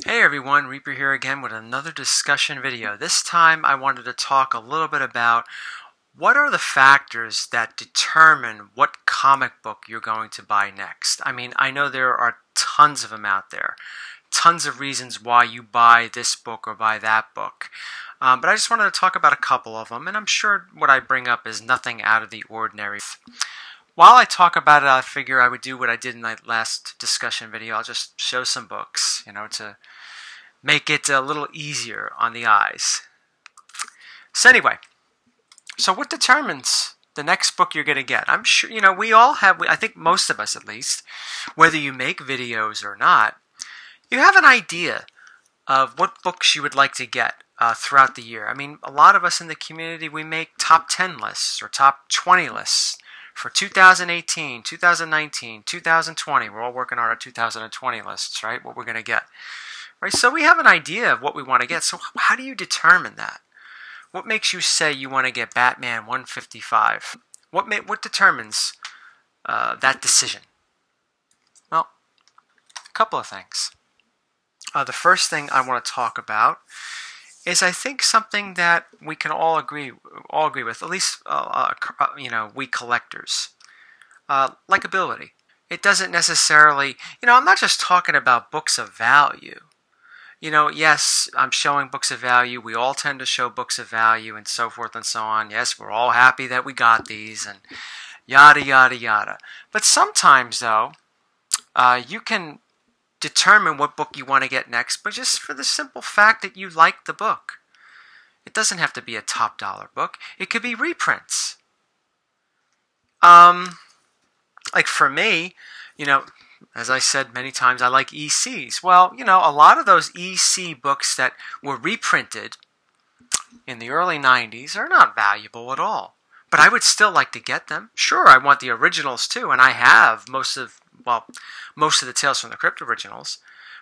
Hey everyone, Reaper here again with another discussion video. This time I wanted to talk a little bit about what are the factors that determine what comic book you're going to buy next. I mean, I know there are tons of them out there, tons of reasons why you buy this book or buy that book. But I just wanted to talk about a couple of them, and I'm sure what I bring up is nothing out of the ordinary. While I talk about it, I figure I would do what I did in my last discussion video. I'll just show some books, to make it a little easier on the eyes. So anyway, so what determines the next book you're going to get? I'm sure, we all have, I think most of us at least, whether you make videos or not, you have an idea of what books you would like to get throughout the year. I mean, a lot of us in the community, we make top 10 lists or top 20 lists for 2018, 2019, 2020. We're all working on our 2020 lists, right? What we're going to get. Right? So we have an idea of what we want to get. So how do you determine that? What makes you say you want to get Batman 155? What determines that decision? Well, a couple of things. The first thing I want to talk about is I think something that we can all agree with, at least we collectors. Likability. It doesn't necessarily, I'm not just talking about books of value. Yes, I'm showing books of value. We all tend to show books of value and so forth and so on. Yes, we're all happy that we got these and yada, yada, yada. But sometimes, though, you can determine what book you want to get next, but just for the simple fact that you like the book. It doesn't have to be a top dollar book. It could be reprints. Like for me, as I said many times, I like ECs. Well, a lot of those EC books that were reprinted in the early 90s are not valuable at all. But I would still like to get them. Sure, I want the originals too, and I have most of the Tales from the Crypt originals.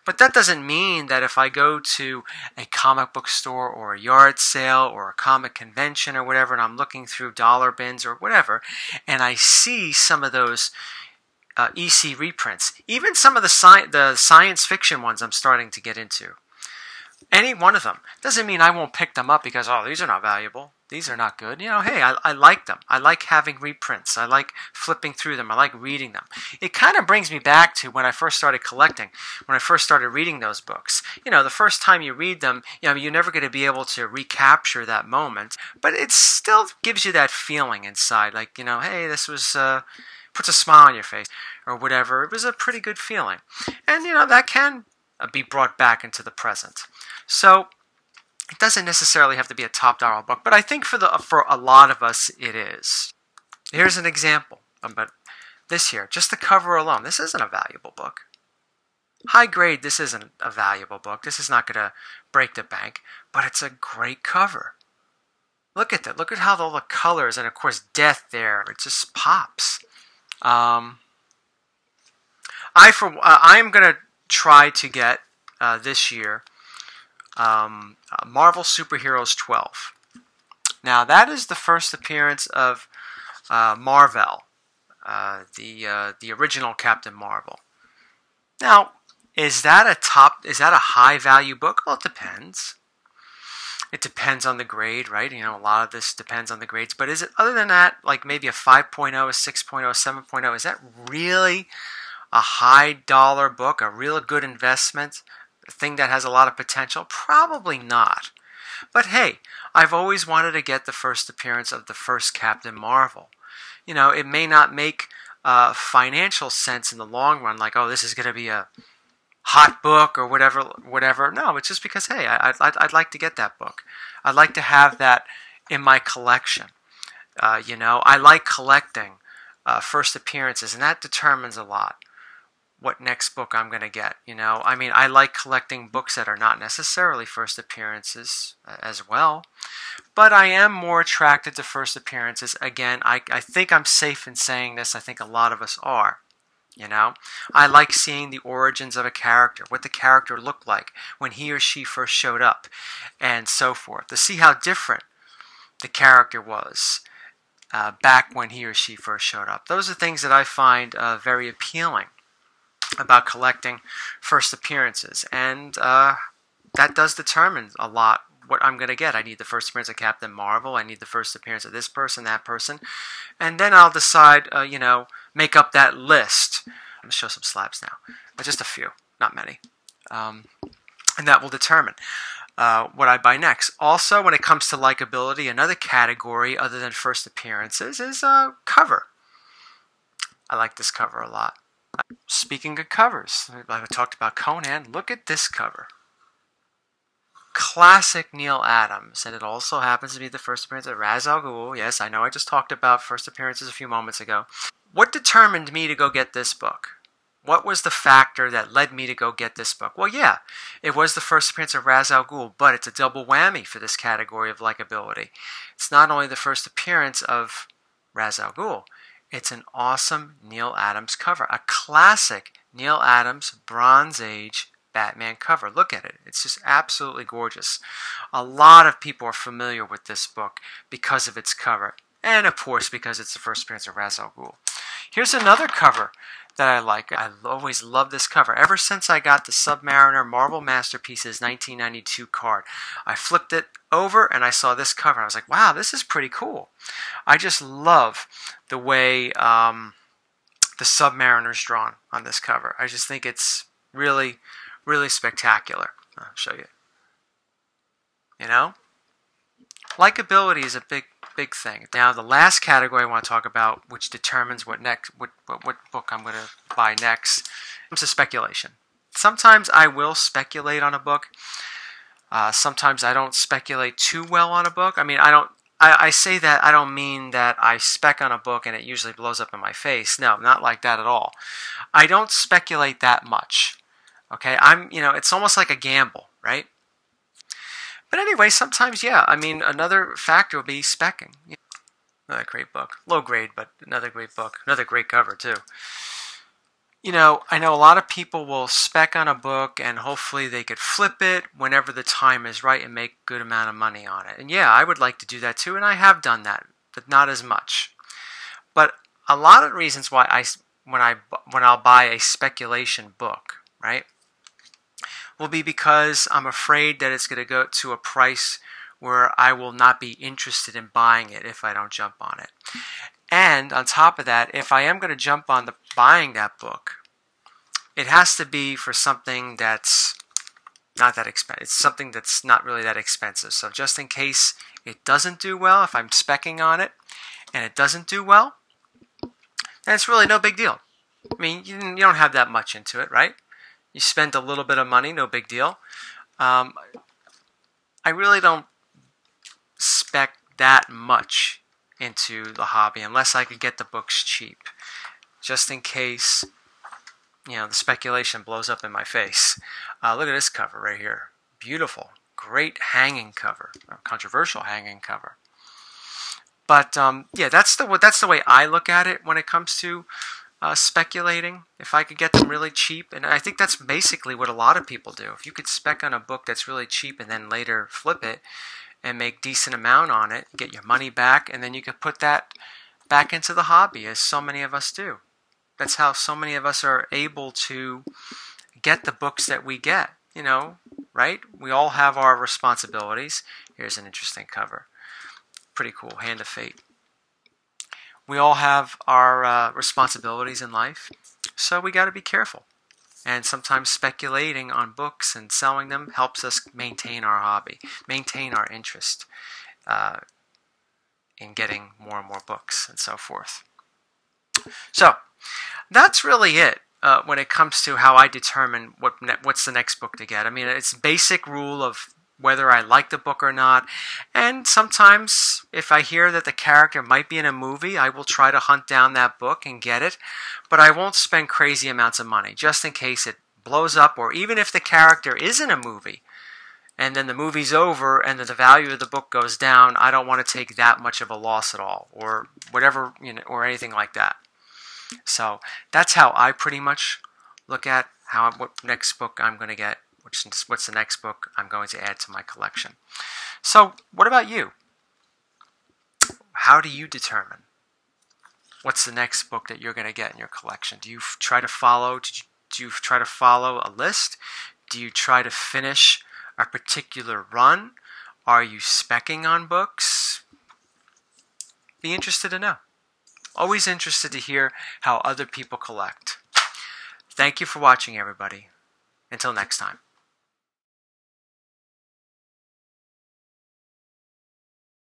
But that doesn't mean that if I go to a comic book store or a yard sale or a comic convention or whatever, and I'm looking through dollar bins or whatever, and I see some of those EC reprints, even some of the science fiction ones I'm starting to get into, any one of them, doesn't mean I won't pick them up because, oh, these are not valuable. These are not good. Hey, I like them. I like having reprints. I like flipping through them. I like reading them. It kind of brings me back to when I first started collecting, when I first started reading those books. The first time you read them, you're never going to be able to recapture that moment, but it still gives you that feeling inside, like, hey, this was, puts a smile on your face or whatever. It was a pretty good feeling. And, that can be brought back into the present. So it doesn't necessarily have to be a top dollar book, but I think for a lot of us it is. Here's an example. But this here, just the cover alone, this isn't a valuable book. High grade, this isn't a valuable book. This is not going to break the bank, but it's a great cover. Look at that. Look at how all the colors, and of course death there, it just pops. I'm going to try to get this year Marvel Superheroes 12. Now that is the first appearance of Marvel, the original Captain Marvel. Now, is that a high value book? Well, it depends. It depends on the grade, right? A lot of this depends on the grades. But is it, other than that, like maybe a 5.0, a 6.0, a 7.0, is that really a high dollar book, a real good investment, a thing that has a lot of potential? Probably not. But hey, I've always wanted to get the first appearance of the first Captain Marvel. It may not make financial sense in the long run, like, oh, this is going to be a hot book or whatever. No, it's just because, hey, I'd like to get that book. I'd like to have that in my collection. I like collecting first appearances, and that determines a lot what next book I'm going to get. I like collecting books that are not necessarily first appearances as well, but I am more attracted to first appearances. Again, I think I'm safe in saying this. I think a lot of us are. I like seeing the origins of a character, what the character looked like when he or she first showed up, and so forth, to see how different the character was back when he or she first showed up. Those are things that I find very appealing. about collecting first appearances, and that does determine a lot what I'm going to get. I need the first appearance of Captain Marvel. I need the first appearance of this person, that person, and then I'll decide, make up that list. I'm going to show some slabs now, but just a few, not many, and that will determine what I buy next. Also, when it comes to likability, another category other than first appearances is cover. I like this cover a lot. Speaking of covers, I talked about Conan. Look at this cover. Classic Neil Adams, and it also happens to be the first appearance of Ra's al Ghul. Yes, I know I just talked about first appearances a few moments ago. What determined me to go get this book? What was the factor that led me to go get this book? Well, yeah, it was the first appearance of Ra's al Ghul, but it's a double whammy for this category of likability. It's not only the first appearance of Ra's al Ghul, it's an awesome Neil Adams cover, a classic Neil Adams Bronze Age Batman cover. Look at it. It's just absolutely gorgeous. A lot of people are familiar with this book because of its cover, and of course because it's the first appearance of Ra's al Ghul. Here's another cover that I like. I always love this cover. Ever since I got the Submariner Marvel Masterpieces 1992 card, I flipped it over and I saw this cover. I was like, wow, this is pretty cool. I just love the way the Submariner's drawn on this cover. I just think it's really, really spectacular. I'll show you. You know? Likability is a big thing. Now, the last category I want to talk about, which determines what book I'm going to buy next, comes to speculation. Sometimes I will speculate on a book. Sometimes I don't speculate too well on a book. I mean, I say that, I don't mean that I spec on a book and it usually blows up in my face. No, not like that at all. I don't speculate that much. Okay, it's almost like a gamble, right? But anyway, sometimes, yeah, I mean, another factor will be speccing. Another great book. Low grade, but another great book. Another great cover, too. I know a lot of people will spec on a book and hopefully they could flip it whenever the time is right and make a good amount of money on it. And yeah, I would like to do that too, and I have done that, but not as much. But a lot of reasons why when I'll buy a speculation book, right, will be because I'm afraid that it's going to go to a price where I will not be interested in buying it if I don't jump on it. And on top of that, if I am going to jump on buying that book, it has to be for something that's not that expensive. It's something that's not really that expensive. So just in case it doesn't do well, if I'm speccing on it and it doesn't do well, then it's really no big deal. I mean, you don't have that much into it, right? You spend a little bit of money, no big deal. I really don't spec that much into the hobby unless I could get the books cheap, just in case the speculation blows up in my face. Look at this cover right here. Beautiful, great hanging cover, controversial hanging cover. But yeah, that's the way I look at it when it comes to speculating. If I could get them really cheap, and I think that's basically what a lot of people do. If you could spec on a book that's really cheap and then later flip it and make decent amount on it, get your money back, and then you could put that back into the hobby, as so many of us do. That's how so many of us are able to get the books that we get, right? We all have our responsibilities. Here's an interesting cover. Pretty cool, Hand of Fate. We all have our responsibilities in life, so we got to be careful. And sometimes speculating on books and selling them helps us maintain our hobby, maintain our interest in getting more and more books and so forth. So that's really it when it comes to how I determine what's the next book to get. I mean, it's a basic rule of whether I like the book or not. And sometimes if I hear that the character might be in a movie, I will try to hunt down that book and get it. But I won't spend crazy amounts of money just in case it blows up, or even if the character is in a movie and then the movie's over and then the value of the book goes down, I don't want to take that much of a loss at all, or whatever, or anything like that. So that's how I pretty much look at what next book I'm going to get. What's the next book I'm going to add to my collection. So what about you? How do you determine what's the next book that you're going to get in your collection? Do you try to follow? Do you try to follow a list? Do you try to finish a particular run? Are you speccing on books? Be interested to know. Always interested to hear how other people collect. Thank you for watching, everybody. Until next time.